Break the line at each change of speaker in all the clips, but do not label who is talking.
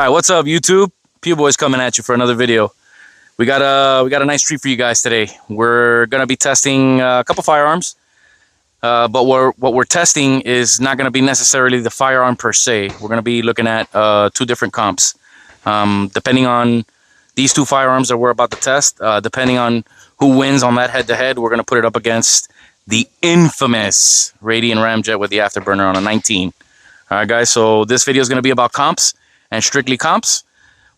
right, what's up, YouTube? Pew Boys coming at you for another video. We got a nice treat for you guys today. We're gonna be testing a couple firearms, but what we're testing is not gonna be necessarily the firearm per se. We're gonna be looking at two different comps, depending on these two firearms that we're about to test. Depending on who wins on that head-to-head, we're gonna put it up against the infamous Radian Ramjet with the afterburner on a 19. All right, guys. So this video is gonna be about comps and strictly comps.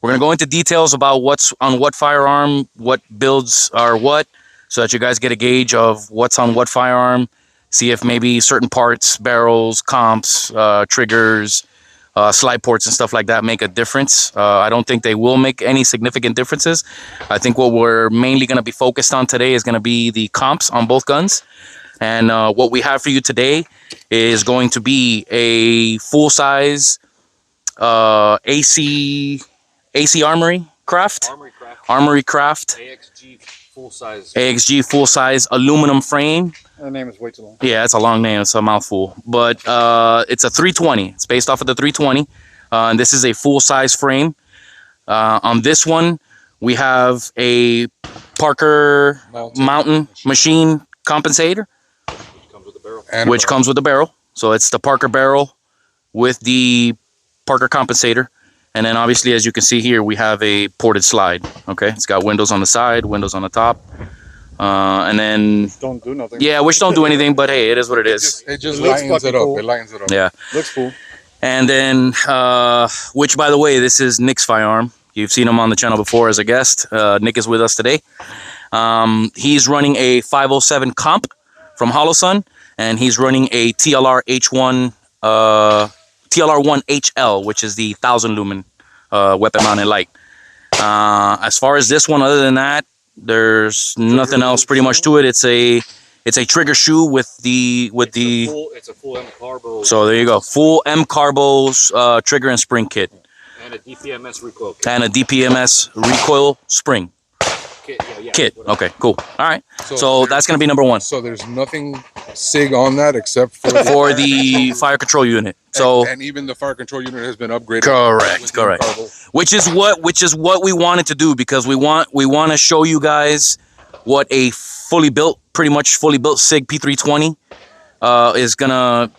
We're going to go into details about what's on what firearm, what builds are what, so that you guys get a gauge of what's on what firearm, see if maybe certain parts, barrels, comps, triggers, slide ports and stuff like that make a difference. I don't think they will make any significant differences. I think what we're mainly going to be focused on today is going to be the comps on both guns. And what we have for you today is going to be a full-size AC Armory Craft AXG full size aluminum frame.
The name is way too long.
Yeah, it's a long name. It's a mouthful. But it's a 320. It's based off of the 320. And this is a full size frame. On this one, we have a Parker Mountain Machine Compensator, which comes with the barrel. So it's the Parker barrel with the Parker Compensator. And then obviously, as you can see here, we have a ported slide. Okay, it's got windows on the side, windows on the top, and then
don't do nothing.
Yeah, which don't do anything, but hey, it is what it is.
It just lightens it up. Cool. It lightens it up.
Yeah,
looks cool.
And then, which by the way, this is Nick's firearm. You've seen him on the channel before as a guest. Nick is with us today. He's running a 507 comp from HoloSun, and he's running a TLR H1. TLR1 HL, which is the 1000 lumen weapon mounted light. As far as this one, other than that, there's nothing else pretty much to it. It's a trigger shoe with the
it's a full M Carbo.
So there you go, full M Carbo's trigger and spring kit,
and a DPMS recoil kit.
And a DPMS recoil spring kit. Okay, cool. All right. So that's gonna be number one.
So there's nothing SIG on that except for
the fire control unit. So
and even the fire control unit has been upgraded.
Correct. Which is what we wanted to do, because we want to show you guys what a pretty much fully built SIG P320 is gonna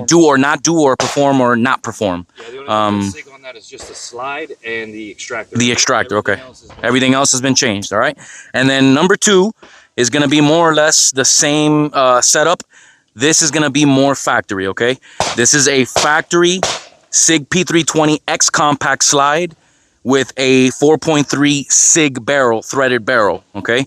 do or not do, or perform or not perform.
Yeah, the only SIG on that is just the slide and the extractor.
The extractor, okay. Everything else has been changed, all right? And then number two is going to be more or less the same setup. This is going to be more factory, okay? This is a factory SIG P320 X compact slide with a 4.3 SIG barrel, threaded barrel, okay?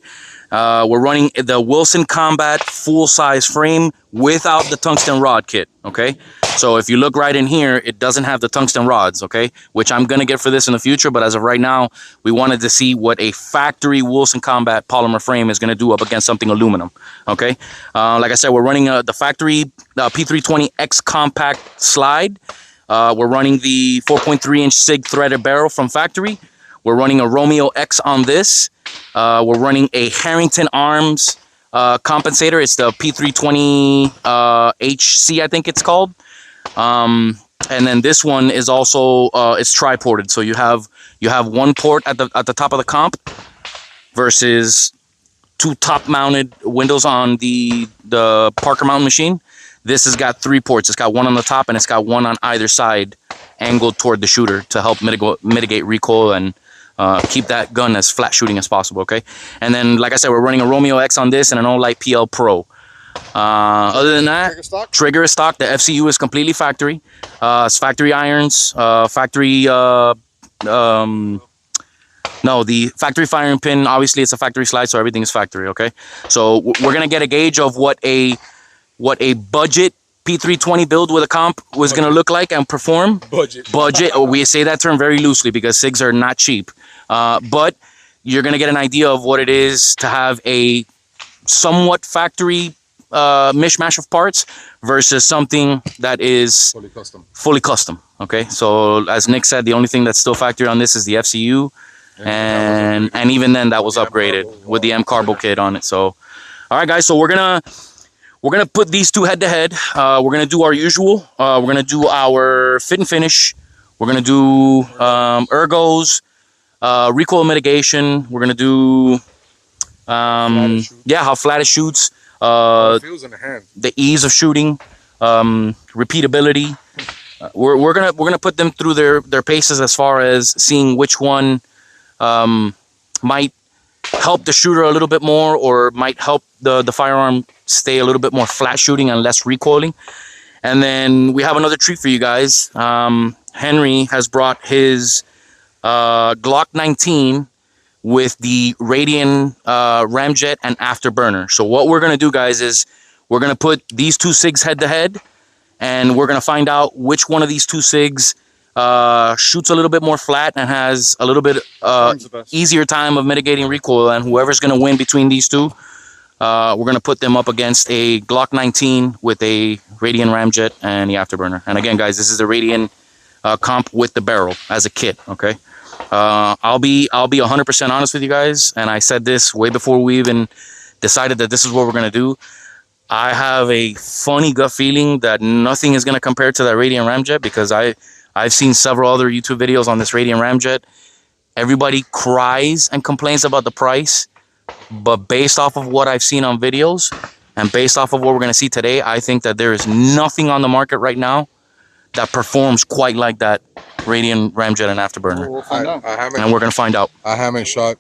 We're running the Wilson Combat full-size frame without the tungsten rod kit, okay? So if you look right in here, it doesn't have the tungsten rods, okay? Which I'm going to get for this in the future, but as of right now, we wanted to see what a factory Wilson Combat polymer frame is going to do up against something aluminum, okay? Like I said, we're running the factory P320 X compact slide. We're running the 4.3-inch SIG threaded barrel from factory. We're running a Romeo X on this. We're running a Herrington Arms compensator. It's the P320 HC, I think it's called. And then this one is also it's tri-ported. So you have one port at the top of the comp versus two top-mounted windows on the Parker Mountain machine. This has got three ports. It's got one on the top and it's got one on either side, angled toward the shooter to help mitigate recoil and keep that gun as flat shooting as possible, okay? And then, like I said, we're running a Romeo X on this and an All-Light PL Pro. Other than that, trigger is stock. The FCU is completely factory. It's factory irons, factory... No, the factory firing pin, obviously it's a factory slide, so everything is factory, okay? So we're going to get a gauge of what a budget P320 build with a comp was going to look like and perform. Budget. We say that term very loosely because SIGs are not cheap. But you're going to get an idea of what it is to have a somewhat factory mishmash of parts versus something that is fully custom. Okay, so as Nick said, the only thing that's still factory on this is the FCU. And even then that was upgraded with the M Carbo kit on it. So all right, guys, so we're gonna put these two head to head. We're gonna do our usual. We're gonna do our fit and finish We're gonna do ergos, recoil mitigation. We're gonna do how flat it shoots,
How it feels in the hand.
the ease of shooting, repeatability. We're gonna put them through their paces as far as seeing which one might help the shooter a little bit more, or might help the firearm stay a little bit more flat shooting and less recoiling. And then we have another treat for you guys. Henry has brought his Glock 19 with the Radian ramjet and afterburner. So what we're gonna do, guys, is we're gonna put these two SIGs head to head, and we're gonna find out which one of these two SIGs shoots a little bit more flat and has a little bit easier time of mitigating recoil. And whoever's gonna win between these two, we're gonna put them up against a Glock 19 with a Radian ramjet and the afterburner. And again, guys, this is the Radian comp with the barrel as a kit. Okay. I'll be 100% honest with you guys, and I said this way before we even decided that this is what we're gonna do. I have a funny gut feeling that nothing is gonna compare to that Radian ramjet, because I've seen several other YouTube videos on this Radian ramjet. Everybody cries and complains about the price, but based off of what I've seen on videos and based off of what we're gonna see today, I think that there is nothing on the market right now that performs quite like that Radian ramjet and afterburner.
We'll find out.
And we're gonna find out.
I haven't shot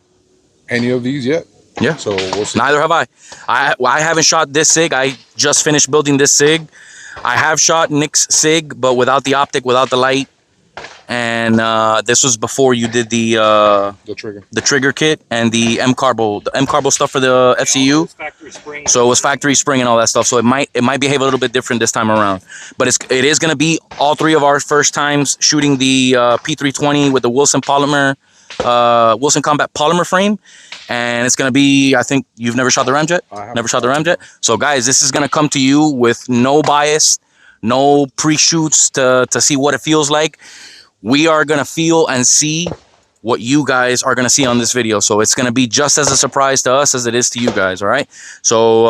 any of these yet.
Yeah.
So we'll see.
Neither have I. I haven't shot this SIG. I just finished building this SIG. I have shot Nick's SIG, but without the optic, without the light. And this was before you did the trigger kit and the M Carbo stuff for the FCU. So it was factory spring and all that stuff. So it might behave a little bit different this time around. But it is going to be all three of our first times shooting the P320 with the Wilson Combat polymer frame. And it's going to be, I think you've never shot the ramjet? Never shot the ramjet? So guys, this is going to come to you with no bias, no pre-shoots to see what it feels like. We are going to feel and see what you guys are going to see on this video. So it's going to be just as a surprise to us as it is to you guys, all right? So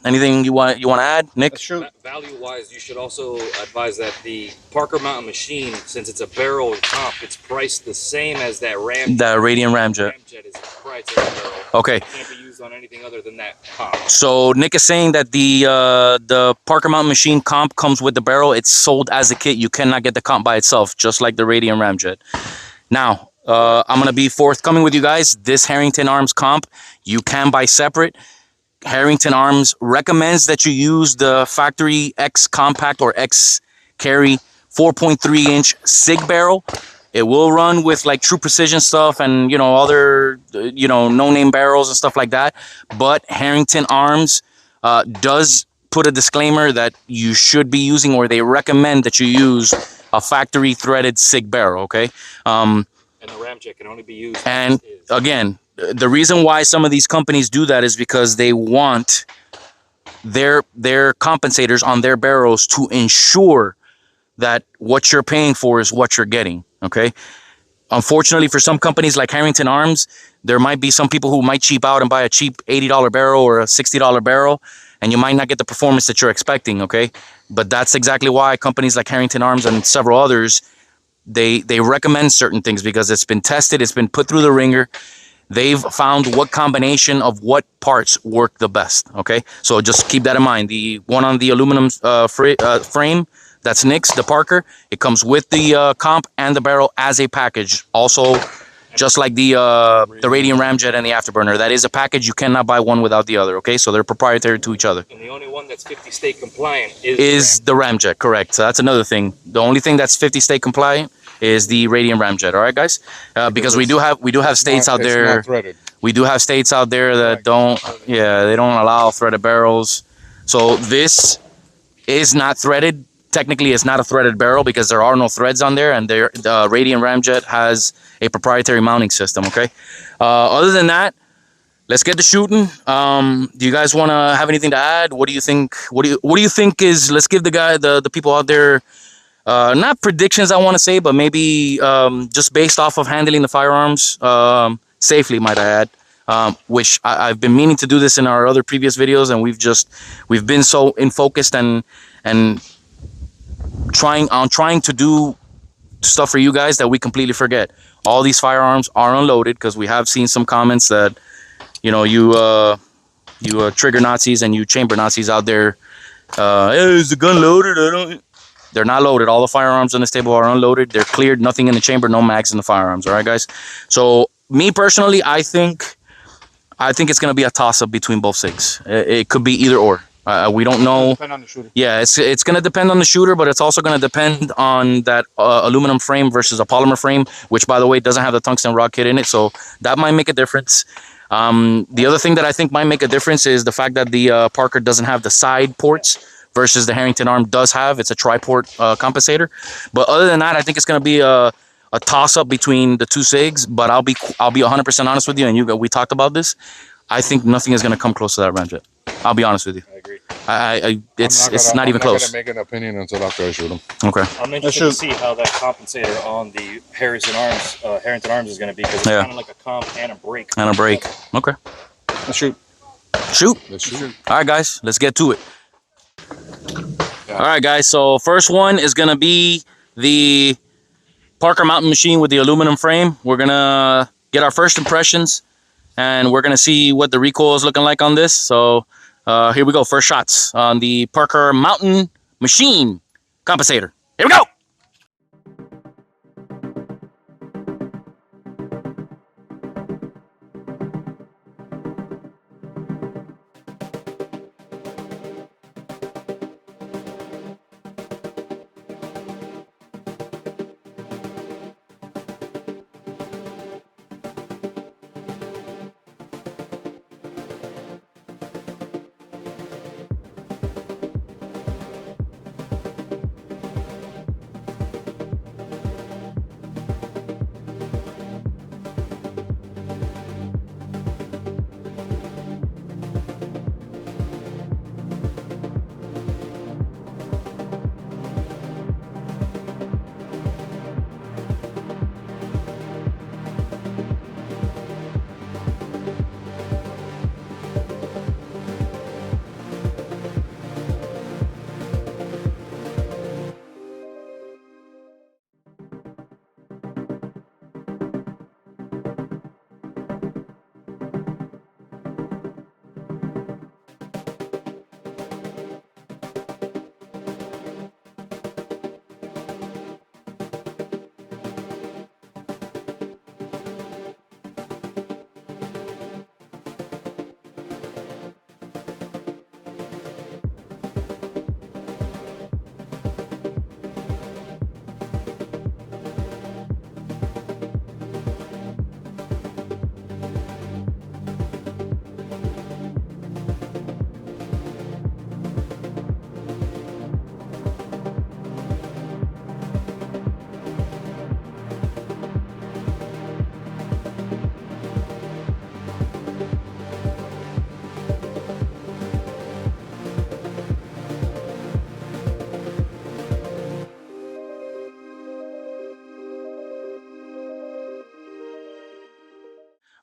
anything you want to add, Nick?
Value-wise, you should also advise that the Parker Mountain machine, since it's a barrel comp, it's priced the same as that Radian ramjet. Ramjet is priced as a barrel.
Okay.
It can't be used on anything other than that comp.
So Nick is saying that the Parker Mountain machine comp comes with the barrel. It's sold as a kit. You cannot get the comp by itself, just like the Radian ramjet. Now, I'm going to be forthcoming with you guys. This Herrington Arms comp, you can buy separate. Herrington Arms recommends that you use the factory X compact or X carry 4.3-inch SIG barrel. It will run with like True Precision stuff and, other, no-name barrels and stuff like that. But Herrington Arms does put a disclaimer that you should be using, or they recommend that you use a factory threaded SIG barrel, okay?
And the ramjet can only be used.
And again, the reason why some of these companies do that is because they want their compensators on their barrels to ensure that what you're paying for is what you're getting. Okay. Unfortunately, for some companies like Herrington Arms, there might be some people who might cheap out and buy a cheap $80 barrel or a $60 barrel, and you might not get the performance that you're expecting. Okay. But that's exactly why companies like Herrington Arms and several others, they recommend certain things, because it's been tested, it's been put through the ringer. They've found what combination of what parts work the best. Okay. So just keep that in mind. The one on the aluminum frame, that's Nick's, the Parker. It comes with the comp and the barrel as a package. Also, just like the Radian ramjet and the afterburner, that is a package. You cannot buy one without the other. Okay, so they're proprietary to each other.
And the only one that's 50 state compliant
is the ramjet. Correct. So that's another thing. The only thing that's 50 state compliant is the Radian ramjet. All right, guys, because we do have states out there. We do have states out there that don't. Yeah, they don't allow threaded barrels. So this is not threaded. Technically, it's not a threaded barrel because there are no threads on there, and the Radian ramjet has a proprietary mounting system. Okay. Other than that, let's get to shooting. Do you guys want to have anything to add? What do you think? What do you think is? Let's give the people out there not predictions, I want to say, but maybe just based off of handling the firearms safely, might I add. Which I've been meaning to do this in our other previous videos, and we've been so focused and trying to do stuff for you guys that we completely forget. All these firearms are unloaded because we have seen some comments that, you know, you trigger Nazis and you chamber Nazis out there. Hey, is the gun loaded? They're not loaded. All the firearms on this table are unloaded. They're cleared. Nothing in the chamber. No mags in the firearms. All right, guys. So me personally, I think it's gonna be a toss-up between both SIGs. It could be either or. We don't know.
Depend on the shooter.
Yeah, it's gonna depend on the shooter, but it's also gonna depend on that aluminum frame versus a polymer frame, which, by the way, doesn't have the tungsten rod kit in it. So that might make a difference. The other thing that I think might make a difference is the fact that the Parker doesn't have the side ports versus the Herrington Arm does have. It's a tri-port compensator. But other than that, I think it's going to be a toss-up between the two SIGs. But I'll be 100% honest with you, and we talked about this. I think nothing is going to come close to that ramjet. I'll be honest with you.
I agree.
It's not even close.
I'm not gonna make an opinion until after I shoot him.
Okay.
I'm interested to see how that compensator on the Herrington Arms is going to be, because it's kind of like a comp and a brake.
And a brake. Okay.
Let's shoot.
Shoot.
Let's shoot.
All right, guys. Let's get to it. All right, guys. So first one is going to be the Parker mountain machine with the aluminum frame. We're going to get our first impressions, and we're going to see what the recoil is looking like on this. So here we go. First shots on the Parker mountain machine compensator. Here we go.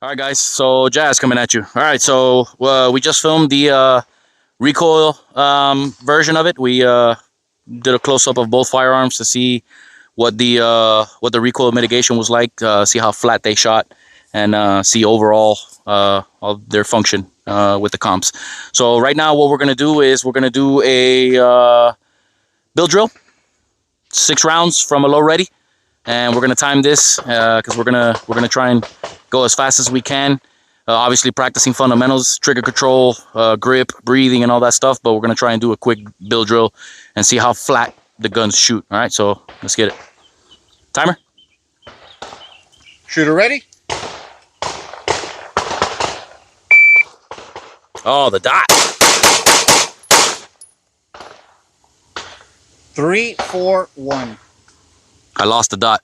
All right, guys. So Jazz coming at you. All right. So we just filmed the recoil version of it. We did a close up of both firearms to see what the recoil mitigation was like. See how flat they shot, and see overall of their function with the comps. So right now, what we're gonna do is we're gonna do a build drill, 6 rounds from a low ready, and we're gonna time this because we're gonna try and go as fast as we can. Obviously practicing fundamentals, trigger control, grip, breathing, and all that stuff. But we're gonna try and do a quick build drill and see how flat the guns shoot. All right, so let's get it. Timer.
Shooter ready?
Oh, the dot.
3, 4, 1.
I lost the dot.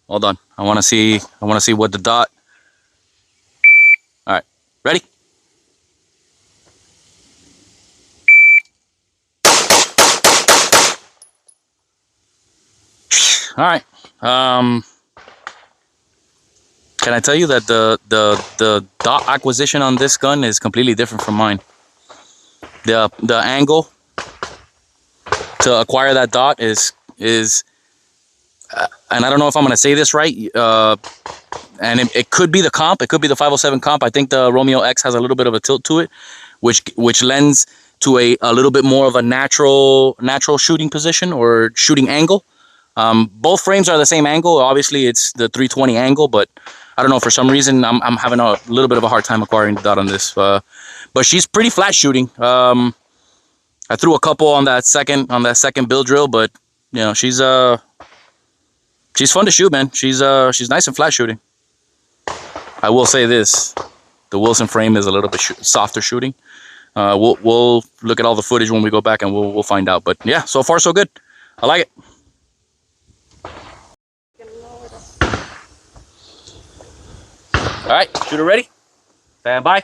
Hold on. I want to see what the dot. All right. Ready? All right. Can I tell you that the dot acquisition on this gun is completely different from mine. The angle to acquire that dot is and I don't know if I'm going to say this right, and it could be the comp, it could be the 507 comp. I think the Romeo X has a little bit of a tilt to it, which lends to a little bit more of a natural shooting position or shooting angle. Both frames are the same angle. Obviously, it's the 320 angle, but I don't know, for some reason I'm having a little bit of a hard time acquiring the dot on this. But she's pretty flat shooting. I threw a couple on that second bill drill, but you know, she's fun to shoot, man. She's nice and flat shooting. I will say this: the Wilson frame is a little bit softer shooting. We'll look at all the footage when we go back and we'll find out. But yeah, so far so good. I like it. All right, shooter ready? Stand by.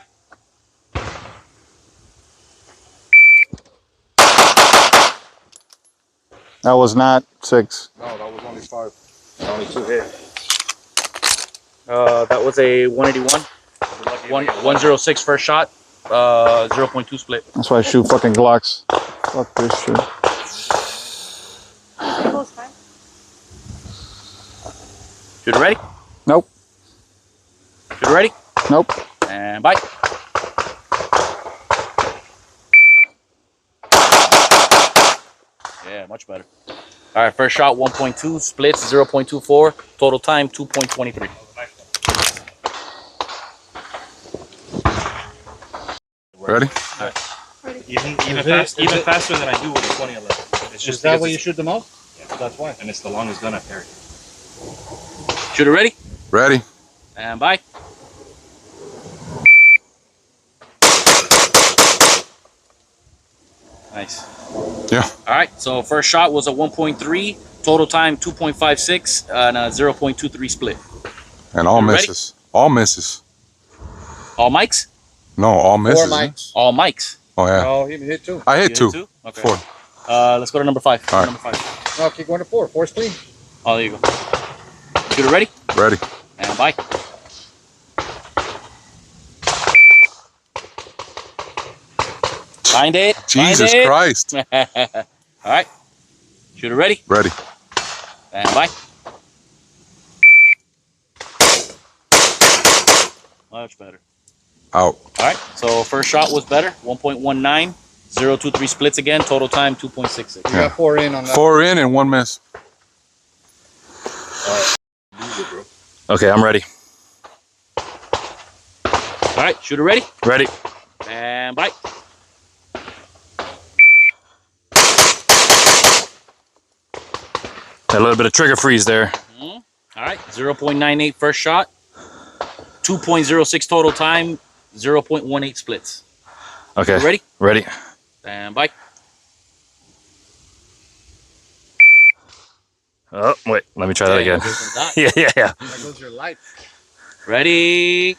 That was not 6.
No, that was only 5. Only 2 hit.
That was a 181. 106 first shot. 0.2 split.
That's why I shoot fucking Glocks. Fuck this shit.
Shooter ready?
Nope.
Shooter ready?
Nope.
And bye. Yeah, much better. All right, first shot 1.2, splits 0.24, total time 2.23.
Ready?
Even faster than I do with the 2011. It's just
Is that where you shoot the most?
Yeah, that's why. And it's the longest gun I've carried.
Shooter ready?
Ready.
And bye. Nice.
Yeah.
All right, so first shot was a 1.3, total time 2.56, and a 0.23 split.
And all
You ready?
misses. All misses.
All mics?
No, all misses.
4 mics.
All mics.
Oh, yeah.
Oh, he hit 2.
I hit
You
2.
hit 2? Okay.
4.
Let's go to number 5.
All right.
Number 5.
No, keep going to 4. 4's clean.
Oh, there you go. Shooter ready?
Ready.
And bye. Find it.
Jesus
Find it.
Christ.
All right. Shooter ready?
Ready.
And bye. Much better.
Out.
All right. So first shot was better. 1.19. 0.23 splits again. Total time 2.66.
You got 4 in on that.
4 in and 1 miss.
Okay, I'm ready. All right. Shooter ready?
Ready.
And bye.
A little bit of trigger freeze there.
All right. 0.98 first shot. 2.06 total time. 0.18 splits.
Okay.
Ready?
Ready.
And bye.
Oh, wait. Let me try that again.
Yeah.
There goes your light.
Ready?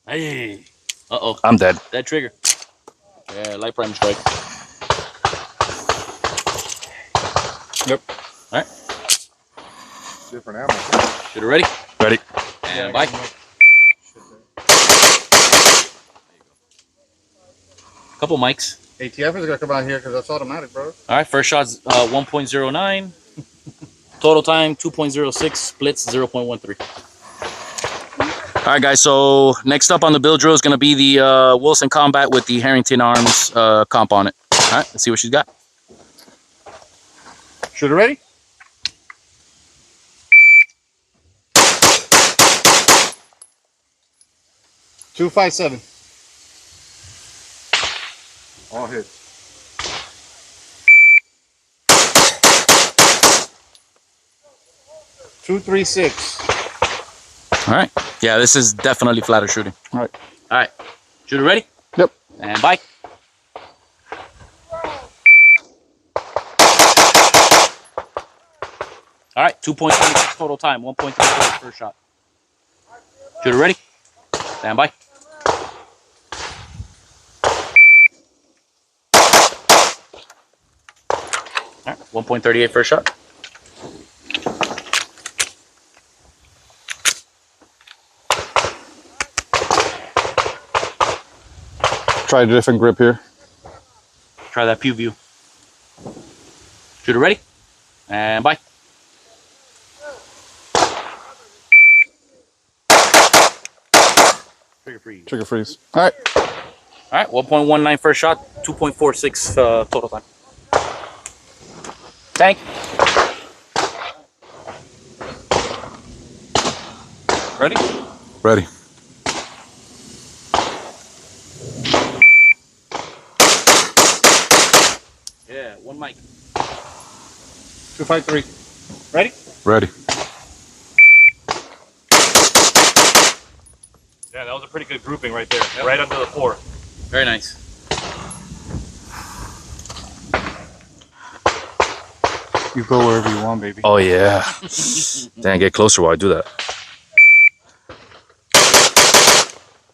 Hey. Uh-oh.
I'm dead.
That trigger. Yeah, light prime strike.
Yep.
All right.
Different ammo.
Shooter ready?
Ready.
And bye. Couple mics.
ATF is going to come out here because that's automatic, bro.
All right, first shot's 1.09. Total time 2.06. Splits 0.13. All right, guys. So next up on the build drill is going to be the Wilson Combat with the Herrington Arms comp on it. All right, let's see what she's got.
Shooter ready? .257.
All hits.
.236.
All right. Yeah, this is definitely flatter shooting.
All right.
All right. Shooter ready?
Yep.
And bye. All right. 2.26 total time. 1.3 first shot. Shooter ready? Stand by. All right. 1.38 first shot.
try a different grip here.
Try that pew view. Shooter ready? And bye. Trigger freeze.
Trigger freeze. All right.
All right, 1.19 first shot, 2.46 total time. Tank. Ready?
Ready.
Yeah, one mic.
253.
Ready?
Ready.
Yeah, that was a pretty good grouping right there. Yep. Right under the 4.
Very nice.
You go wherever you want, baby.
Oh yeah. Damn, get closer while I do that.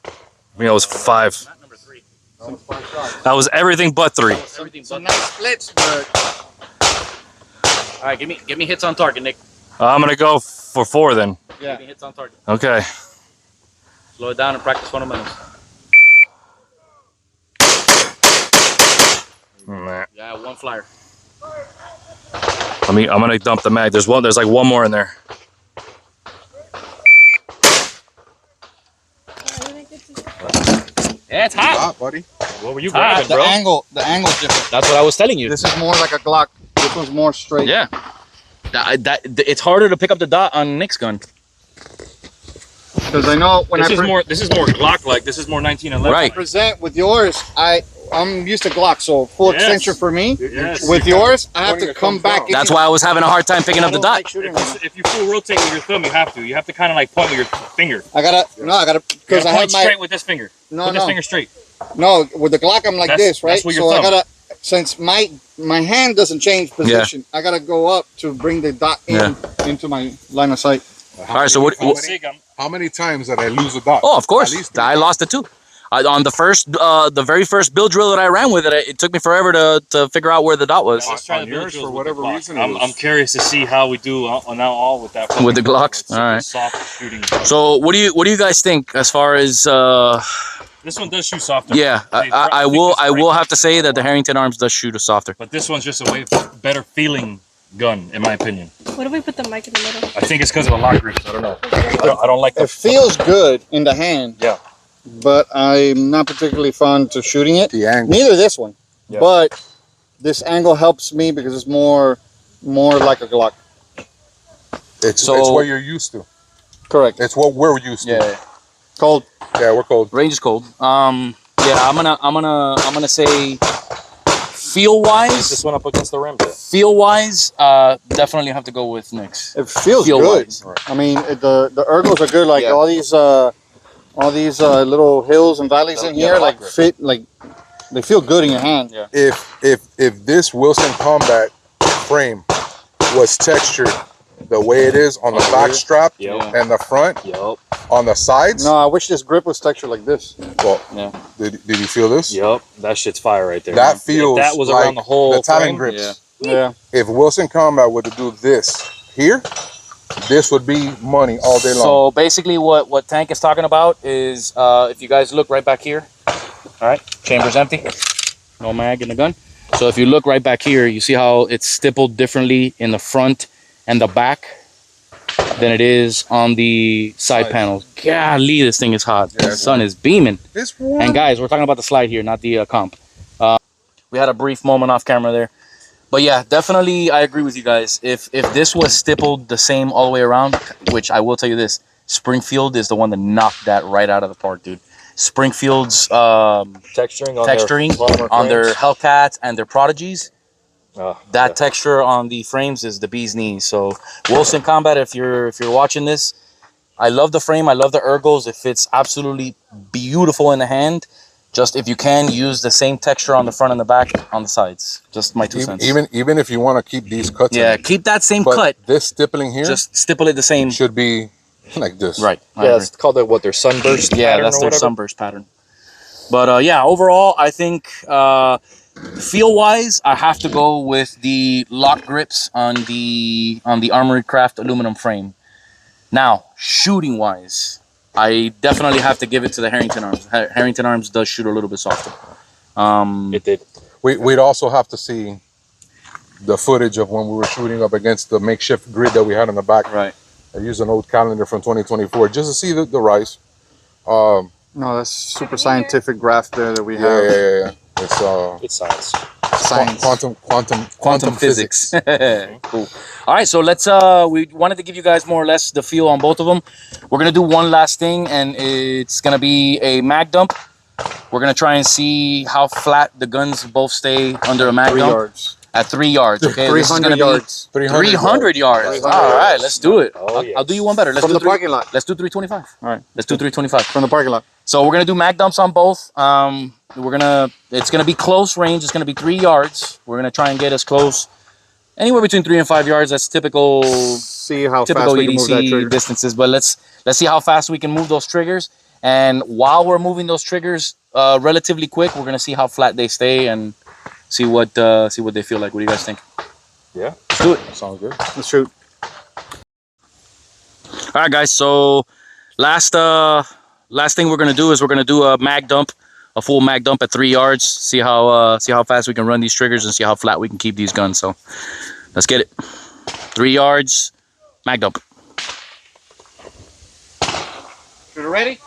I mean, that was 5.
Not number 3.
That was everything but 3.
Everything
Some
but.
nice splits, but
All right, give me hits on target, Nick.
I'm gonna go for 4 then.
Give me hits on target.
Okay.
Slow it down and practice fundamentals.
Nah.
Yeah, one flyer.
I'm gonna dump the mag. There's like one more in there.
Yeah, it's hot.
hot, buddy.
What were you
Ah,
grabbing,
The
bro?
angle's different.
That's what I was telling you.
This is more like a Glock. This one's more straight.
Yeah. It's harder to pick up the dot on Nick's gun.
Because I know when
This is
I
more Glock like. This is more 1911.
Right.
present with yours, I'm used to Glock, so full
Yes.
extension for me.
Yes.
With yours, I have to come back.
That's why I was having a hard time picking up the dot.
If you full rotate with your thumb, you have to. You have to kind of like point with your finger.
I gotta because I have
point
my
straight with this finger.
no
Put this finger straight.
no with the Glock I'm like
That's-
this, right?
that's with your
So I
thumb.
gotta since my hand doesn't change position, I gotta go up to bring the dot in into my line of sight.
All right, so what?
How many times did I lose a dot?
Oh, of course.
At least
I lost it too. On the very first build drill that I ran with it, it took me forever to figure out where the dot was.
Let's try
On
to build
yours,
drills
for
with
whatever
the Glock.
reason,
I'm curious to see how we do now all with that.
With the Glocks?
It's
All right.
Soft shooting.
So what do you guys think as far as
This one does shoot softer.
yeah, I will have to say that the Herrington Arms does shoot a softer.
But this one's just a way better feeling gun, in my opinion.
What if we put the mic in the middle?
I think it's because of the lock grips. I don't know. I don't like the.
It feels good in the hand.
Yeah.
But I'm not particularly fond to shooting it.
The angle.
Neither this one.
Yeah.
But this angle helps me because it's more like a Glock.
It's
So-
what you're used to.
Correct.
It's what we're used to.
Yeah,
Cold.
Yeah, we're cold.
range is cold. Yeah, I'm gonna say feel wise.
This one up against the rim.
Feel wise, definitely have to go with Nick's.
It feels
Feel
good.
wise.
I mean, the ergos are good. Like
Yeah.
all these little hills and valleys in
Yeah,
here,
the
like
grip.
fit, like they feel good in your hand.
Yeah.
If this Wilson Combat frame was textured the way it is on the back strap
Yep.
and the front,
Yup.
on the sides.
No, I wish this grip was textured like this.
Well,
Yeah.
did you feel this?
Yup. That shit's fire right there.
That feels
If that was
like
around the whole
the Talon
frame,
grips.
Yeah.
Yeah.
If Wilson Combat were to do this here, this would be money all day long.
So basically, what Tank is talking about is if you guys look right back here, all right, chamber's empty, no mag in the gun. So if you look right back here, you see how it's stippled differently in the front and the back than it is on the side panels. Golly, this thing is hot.
Yeah,
The sun is beaming.
It's warm.
And guys, we're talking about the slide here, not the comp. We had a brief moment off camera there. But yeah, definitely I agree with you guys. If this was stippled the same all the way around, which I will tell you this, Springfield is the one that knocked that right out of the park, dude. Springfield's
texturing
on their Hellcats and their Prodigies,
Oh,
that
yeah.
texture on the frames is the bee's knees. So Wilson Combat, if you're watching this, I love the frame, I love the ergos. It fits absolutely beautiful in the hand. Just if you can use the same texture on the front and the back on the sides. Just my 2 cents.
Even if you want to keep these cuts,
Yeah,
in,
keep that same
but
cut.
this stippling here
Just stipple it the same.
should be like this.
Right. I
Yeah,
agree.
it's called their sunburst.
Yeah,
pattern
that's
or
their
whatever.
sunburst pattern. But yeah, overall, I think feel-wise, I have to go with the lock grips on the Armory Craft aluminum frame. Now, shooting-wise, I definitely have to give it to the Herrington Arms. Herrington Arms does shoot a little bit softer.
It did.
We'd also have to see the footage of when we were shooting up against the makeshift grid that we had in the back.
Right.
I used an old calendar from 2024 just to see the rise.
No, that's super scientific graph there that we have.
Yeah.
It's science.
Science.
Quantum physics.
Cool. All right, so let's we wanted to give you guys more or less the feel on both of them. We're gonna do one last thing, and it's gonna be a mag dump. We're gonna try and see how flat the guns both stay under a mag
3
dump
yards.
at 3 yards. Okay,
300 yards.
300 yards.
300
All right,
yards.
let's do it.
Oh,
I'll do you one better. Let's
From
do
the parking lot.
Let's do 325.
All right.
Let's do 325
From the parking lot.
So we're gonna do mag dumps on both. It's gonna be close range. It's gonna be 3 yards. We're gonna try and get as close, anywhere between 3 and 5 yards. That's typical
See how fast we can move that
EDC
trigger.
distances. But let's see how fast we can move those triggers. And while we're moving those triggers relatively quick, we're gonna see how flat they stay and see what they feel like. What do you guys think?
Yeah.
Let's do it.
Sounds good.
Let's shoot.
All right, guys. So last thing we're gonna do is we're gonna do a mag dump, a full mag dump at 3 yards. See how fast we can run these triggers and see how flat we can keep these guns. So let's get it. 3 yards, mag dump.
Shooter ready?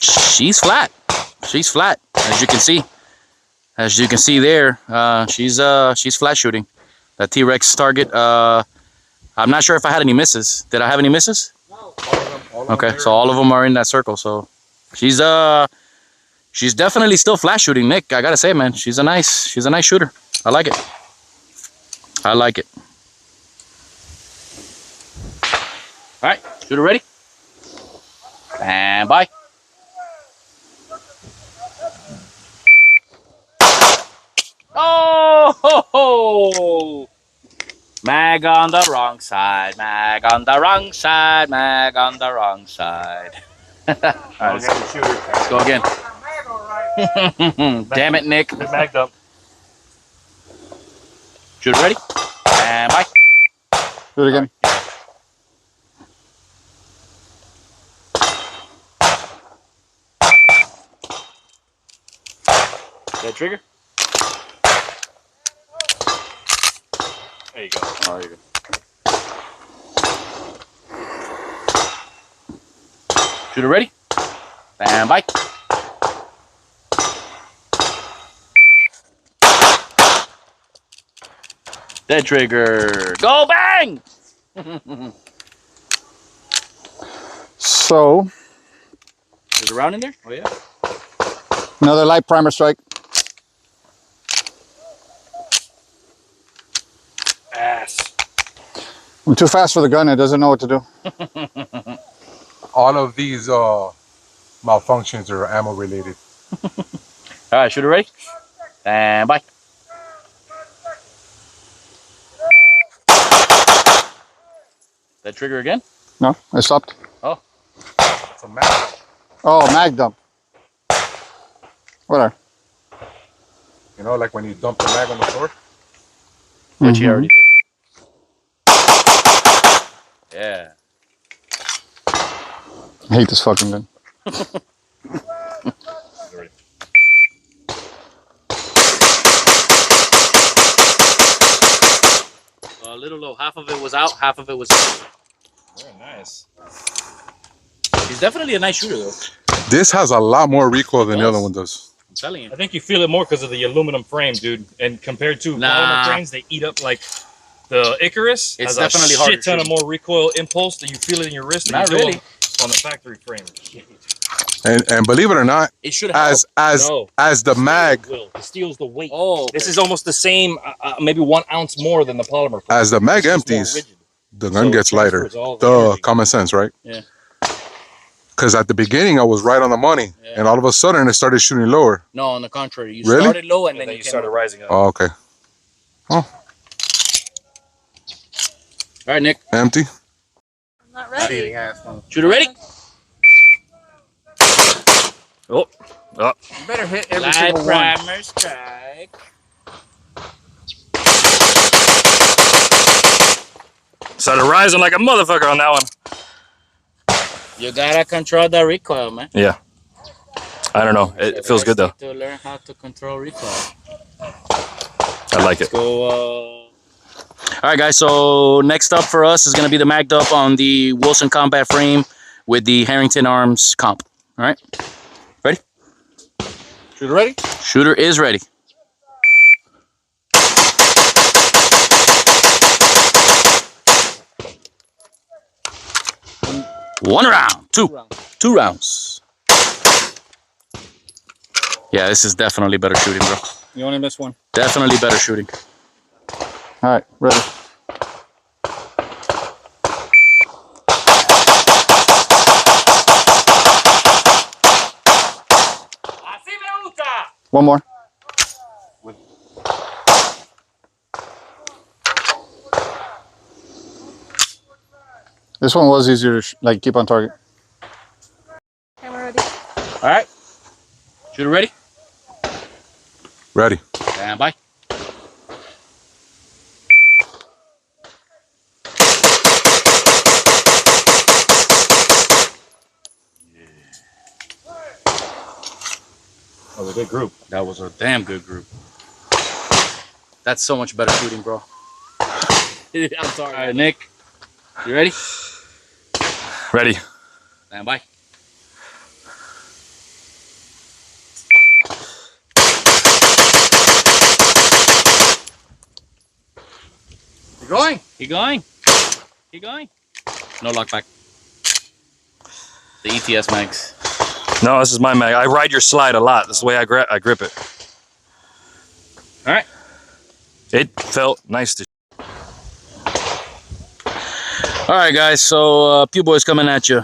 She's flat. She's flat, as you can see. As you can see there, she's flat shooting. That T-Rex target. I'm not sure if I had any misses. Did I have any misses?
All of
Okay,
them
so all of them are in that circle. So she's definitely still flat shooting, Nick. I gotta say, man, she's a nice shooter. I like it. I like it. All right, shooter ready? And bye. Oh, ho, ho. Mag on the wrong side, mag on the wrong side, mag on the wrong side. All right, let's go again. Damn it, Nick.
Good mag dump.
Shoot ready? And bye.
Do it again.
That trigger?
There you go.
Oh, there you go. Shooter ready? And bye. Dead trigger. Go bang!
So,
There's a round in there? Oh, yeah.
another light primer strike.
Ass.
I'm too fast for the gun. It doesn't know what to do.
All of these malfunctions are ammo related.
All right, shooter ready? And bye. That trigger again?
No, I stopped.
Oh.
It's a mag.
Oh, mag dump. Whatever.
You know, like when you dump the mag on the floor.
Which he already did. Yeah.
I hate this fucking gun.
A little low. Half of it was out, half of it was in.
Very nice.
He's definitely a nice shooter, though.
This has a lot more recoil than the
Does.
other one does.
I'm telling you.
I think you feel it more because of the aluminum frame, dude. And compared to polymer frames, they eat up like the Icarus.
It's
has
definitely
a
harder
shit ton of
shooting.
more recoil impulse that you feel it in your wrist. than
Not
you do
really.
on the factory frame.
And believe it or not,
It should have.
No.
as the mag
It steals the weight.
Oh,
This is almost the same, maybe 1 ounce more than the polymer frame.
as the mag
It's just more
empties,
rigid.
the gun
So it
gets lighter.
transfers all the
Duh,
energy.
common sense, right?
Yeah.
Because at the beginning I was right on the money,
Yeah.
and all of a sudden it started shooting lower.
No, on the contrary. You
Really?
started low and
And
then
then
you
you
came
started
up.
rising up.
Oh, okay.
All right, Nick.
Empty.
I'm not ready.
Shooter ready?
Oh.
You better hit every single one.
primer strike.
Started rising like a motherfucker on that one.
You gotta control the recoil, man.
Yeah. I don't know. It feels good though.
To learn how to control recoil.
I like it.
Go. All right, guys. So next up for us is gonna be the magged up on the Wilson combat frame with the Herrington Arms comp. All right. Ready?
Shooter ready?
Shooter is ready. One round. Two rounds. Yeah, this is definitely better shooting, bro.
You only missed one.
Definitely better shooting.
All right, ready. One more. This one was easier to like keep on target.
Camera ready.
All right. Shooter ready?
Ready.
Stand by.
That was a good group.
That was a damn good group. That's so much better shooting, bro. I'm sorry. All right, Nick. You ready?
Ready.
Stand by.
You going?
Keep going. Keep going. No lock back. The ETS mags.
No, this is my mag. I ride your slide a lot. This is the way I grip it.
All right.
It felt nice to.
All right, guys. So, Pew Boys coming at you.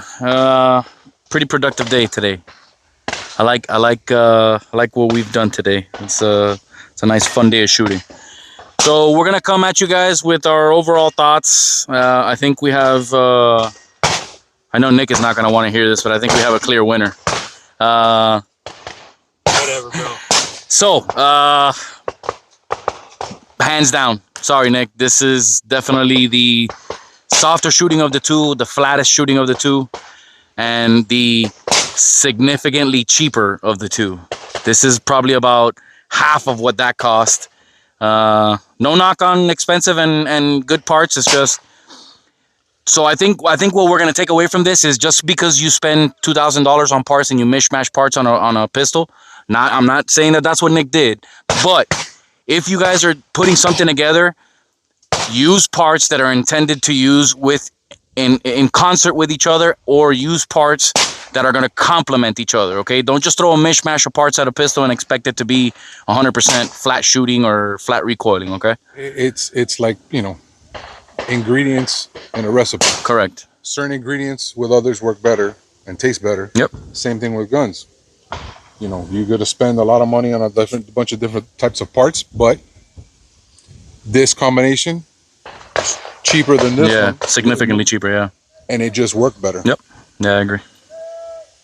Pretty productive day today. I like what we've done today. It's a nice fun day of shooting. So we're gonna come at you guys with our overall thoughts. I think we have. I know Nick is not gonna want to hear this, but I think we have a clear winner.
Whatever, bro.
So, hands down. Sorry, Nick. This is definitely the softer shooting of the two, the flattest shooting of the two, and the significantly cheaper of the two. This is probably about half of what that cost. No knock on expensive and good parts. It's just, so I think what we're gonna take away from this is just because you spend $2,000 on parts and you mishmash parts on a pistol. I'm not saying that that's what Nick did, but if you guys are putting something together, use parts that are intended to use in concert with each other, or use parts that are going to complement each other. Okay, don't just throw a mishmash of parts at a pistol and expect it to be 100% flat shooting or flat recoiling. Okay,
It's like, you know, ingredients in a recipe.
correct.
Certain ingredients with others work better and taste better.
Yep.
Same thing with guns. You know, you're going to spend a lot of money on a bunch of different types of parts, but this combination is cheaper than this
Yeah,
one.
significantly cheaper. Yeah.
And it just worked better.
Yep. Yeah, I agree.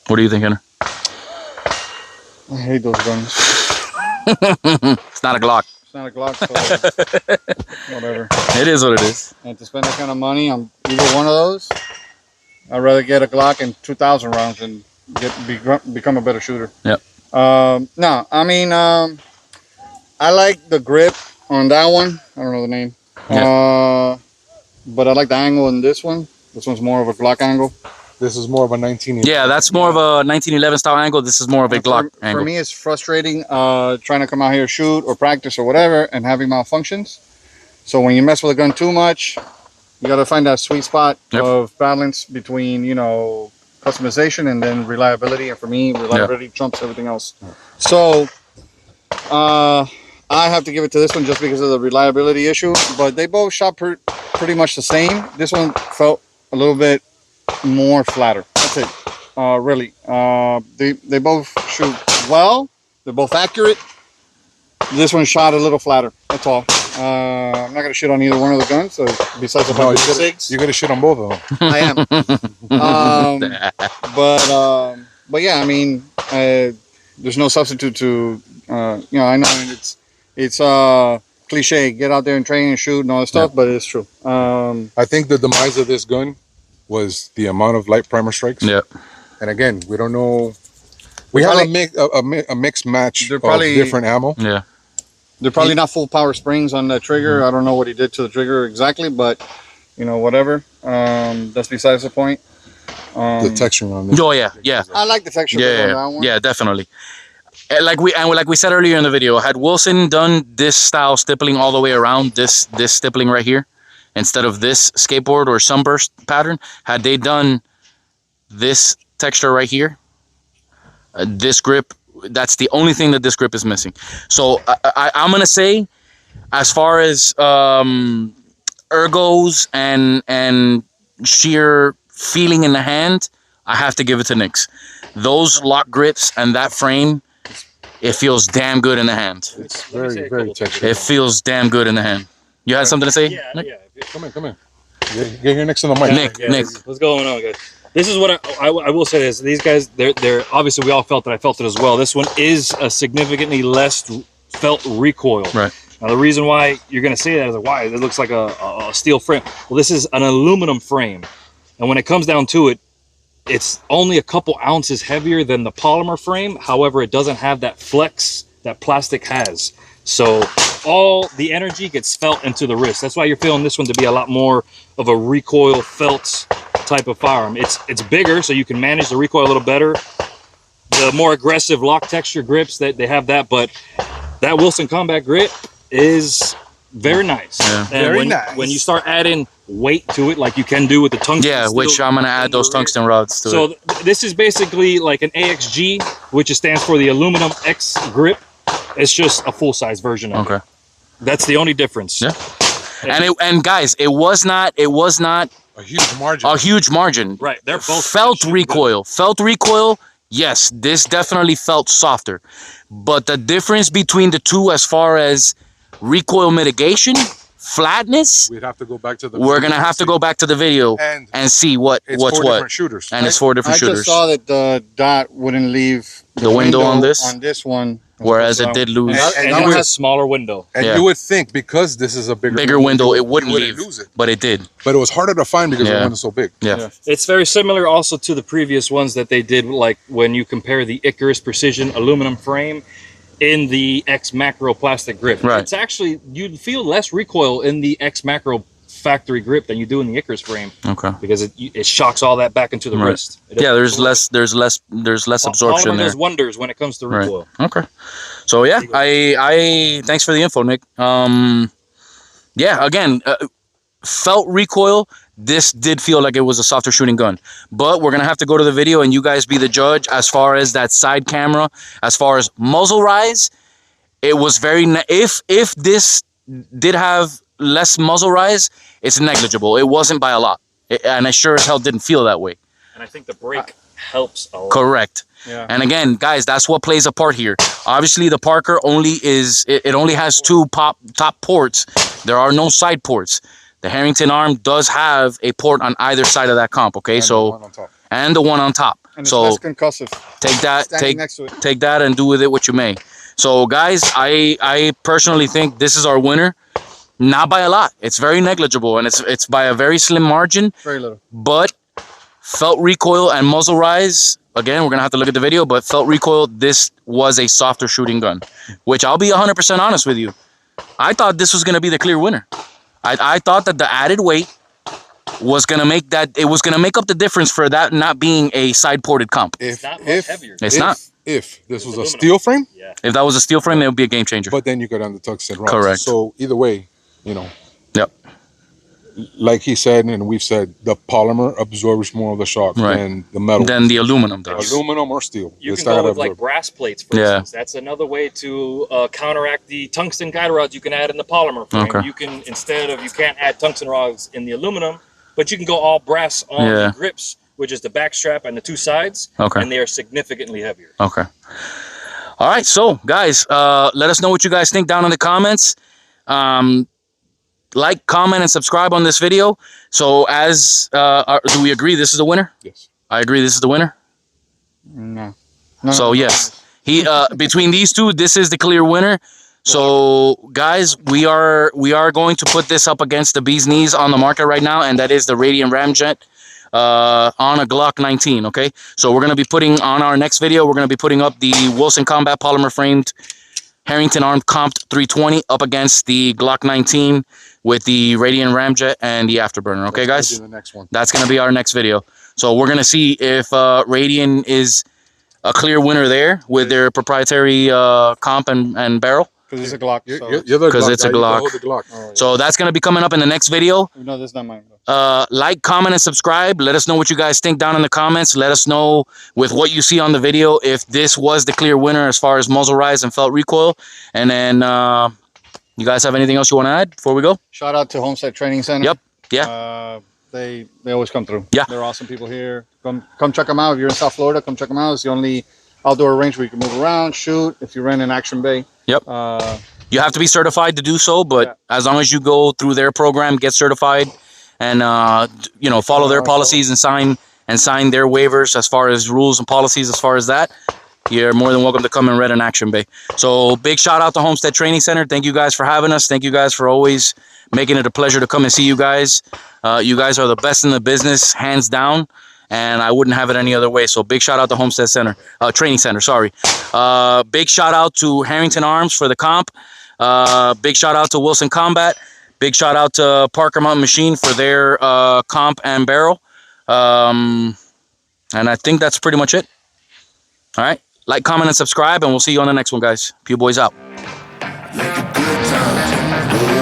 What do you think, Henry?
I hate those guns.
It's not a Glock.
It's not a Glock, so whatever.
It is what it is.
And to spend that kind of money on either one of those, I'd rather get a Glock and 2,000 rounds and become a better shooter.
Yep.
No, I mean, I like the grip on that one. I don't know the name.
Yeah.
But I like the angle in this one. This one's more of a Glock angle.
This is more of a 1911.
Yeah, that's more of a 1911 style angle. This is more of a Glock angle.
For me, it's frustrating trying to come out here, shoot or practice or whatever, and having malfunctions. So when you mess with a gun too much, you got to find that sweet spot of balance between, you know, customization and then reliability. And for me, reliability trumps everything else. So I have to give it to this one just because of the reliability issue. But they both shot pretty much the same. This one felt a little bit more flatter. That's it. Really. They both shoot well. They're both accurate. This one shot a little flatter. That's all. I'm not gonna shit on either one of the guns. So besides the
No,
six,
you're gonna shit on both of them.
I am. but yeah, I mean, there's no substitute to, you know, I know it's cliche, get out there and train and shoot and all that stuff, but it's true.
I think the demise of this gun was the amount of light primer strikes.
Yeah.
And again, we don't know. We have a mixed match of different ammo.
Yeah.
They're probably not full power springs on the trigger. I don't know what he did to the trigger exactly, but you know, whatever. That's besides the point.
The texture on this.
Oh yeah, yeah.
I like the texture on that one.
Yeah, definitely. Like we said earlier in the video, had Wilson done this style stippling all the way around, this stippling right here, instead of this skateboard or sunburst pattern, had they done this texture right here, this grip, that's the only thing that this grip is missing. So I'm gonna say, as far as ergos and sheer feeling in the hand, I have to give it to Nyx. Those lock grips and that frame, it feels damn good in the hand.
It's very, very textured.
It feels damn good in the hand. You had something to say?
Yeah,
Nick?
yeah.
Come in. Get here next to the mic.
Nick, Nick.
What's going on, guys? This is what I will say is these guys, they're obviously we all felt it. I felt it as well. This one is a significantly less felt recoil.
Right.
Now the reason why you're gonna say that is like, why it looks like a steel frame. Well, this is an aluminum frame, and when it comes down to it, it's only a couple ounces heavier than the polymer frame. However, it doesn't have that flex that plastic has. So all the energy gets felt into the wrist. That's why you're feeling this one to be a lot more of a recoil felt type of firearm. It's bigger, so you can manage the recoil a little better. The more aggressive lock texture grips, that they have that, but that Wilson Combat grip is very nice.
Yeah.
And when you start adding weight to it, like you can do with the tungsten.
Yeah, which I'm gonna add those tungsten rods to
so
it.
This is basically like an AXG, which stands for the aluminum X grip. It's just a full-size version of it. That's the only difference.
Yeah. And guys, it was not
a huge margin.
A huge margin.
Right. They're both
felt recoil. Felt recoil. Yes, this definitely felt softer. But the difference between the two as far as recoil mitigation, flatness,
we'd have to go back to the
we're gonna have to go back to the video and see what's what.
Different shooters.
And it's 4 different shooters.
I just saw that the dot wouldn't leave
the window on this
one,
whereas it did lose.
And it has a smaller window.
And you would think because this is a bigger
window, it wouldn't lose it, but it did.
But it was harder to find because the window's so big.
Yeah.
It's very similar also to the previous ones that they did, like when you compare the Icarus Precision aluminum frame in the X Macro plastic grip.
Right.
It's actually, you'd feel less recoil in the X Macro factory grip than you do in the Icarus frame.
Okay.
Because it shocks all that back into the wrist.
Yeah, there's less absorption there.
Does wonders when it comes to recoil.
Right. Okay. So yeah, I thanks for the info, Nick. Yeah, again, felt recoil. This did feel like it was a softer shooting gun, but we're gonna have to go to the video and you guys be the judge as far as that side camera, as far as muzzle rise. It was very if this did have less muzzle rise, it's negligible. It wasn't by a lot, and I sure as hell didn't feel that way.
And I think the brake helps a lot.
Correct.
Yeah.
And again, guys, that's what plays a part here. Obviously, the Parker only has two top ports. There are no side ports. The Herrington Arm does have a port on either side of that comp. Okay, and the one on top.
And so it's less concussive.
Take that and do with it what you may. So guys, I personally think this is our winner. Not by a lot. It's very negligible, and it's by a very slim margin.
Very little.
But felt recoil and muzzle rise, again, we're going to have to look at the video, but felt recoil, this was a softer shooting gun, which I'll be 100% honest with you. I thought this was going to be the clear winner. I thought that the added weight was going to make up the difference for that not being a side-ported comp.
It's not much heavier.
It's not.
If this was a steel frame?
Yeah.
If that was a steel frame, it would be a game changer.
But then you got on the tungsten rods.
Correct.
So either way, you know.
Yep.
Like he said, and we've said, the polymer absorbs more of the shock than the metal.
Than the aluminum does.
Aluminum or steel.
You can go with like brass plates, for instance. That's another way to counteract the tungsten guide rods you can add in the polymer frame.
Okay.
You can, you can't add tungsten rods in the aluminum, but you can go all brass on the grips, which is the back strap and the two sides, and they are significantly heavier.
Okay. All right, so guys, let us know what you guys think down in the comments. Like, comment, and subscribe on this video. So do we agree this is the winner?
Yes.
I agree this is the winner.
No.
So yes, he between these two, this is the clear winner. So guys, we are going to put this up against the bee's knees on the market right now, and that is the Radiant Ramjet on a Glock 19. Okay, so we're gonna be putting on our next video. We're gonna be putting up the Wilson Combat polymer framed Herrington Arms Comp 320 up against the Glock 19 with the Radiant Ramjet and the Afterburner. Okay, guys,
The next one.
that's gonna be our next video. So we're gonna see if Radiant is a clear winner there with their proprietary comp and barrel.
Because it's a Glock.
Because it's a Glock.
Oh,
So that's going to be coming up in the next video.
no, that's not mine.
Like, comment, and subscribe. Let us know what you guys think down in the comments. Let us know with what you see on the video if this was the clear winner as far as muzzle rise and felt recoil. And then you guys have anything else you want to add before we go?
Shout out to Homestead Training Center.
Yep. Yeah.
They always come through.
Yeah.
They're awesome people here. Come check them out. If you're in South Florida, come check them out. It's the only outdoor range where you can move around, shoot. If you rent an action bay.
Yep. You have to be certified to do so, but as long as you go through their program, get certified, and follow their policies and sign their waivers as far as rules and policies as far as that, you're more than welcome to come and rent an action bay. So big shout out to Homestead Training Center. Thank you guys for having us. Thank you guys for always making it a pleasure to come and see you guys. You guys are the best in the business, hands down. And I wouldn't have it any other way. So big shout out to Homestead Center, Training Center, sorry. Big shout out to Herrington Arms for the comp. Big shout out to Wilson Combat. Big shout out to Parker Mountain Machine for their comp and barrel. And I think that's pretty much it. All right. Like, comment, and subscribe, and we'll see you on the next one, guys. Pew Boys out.
Like a good time.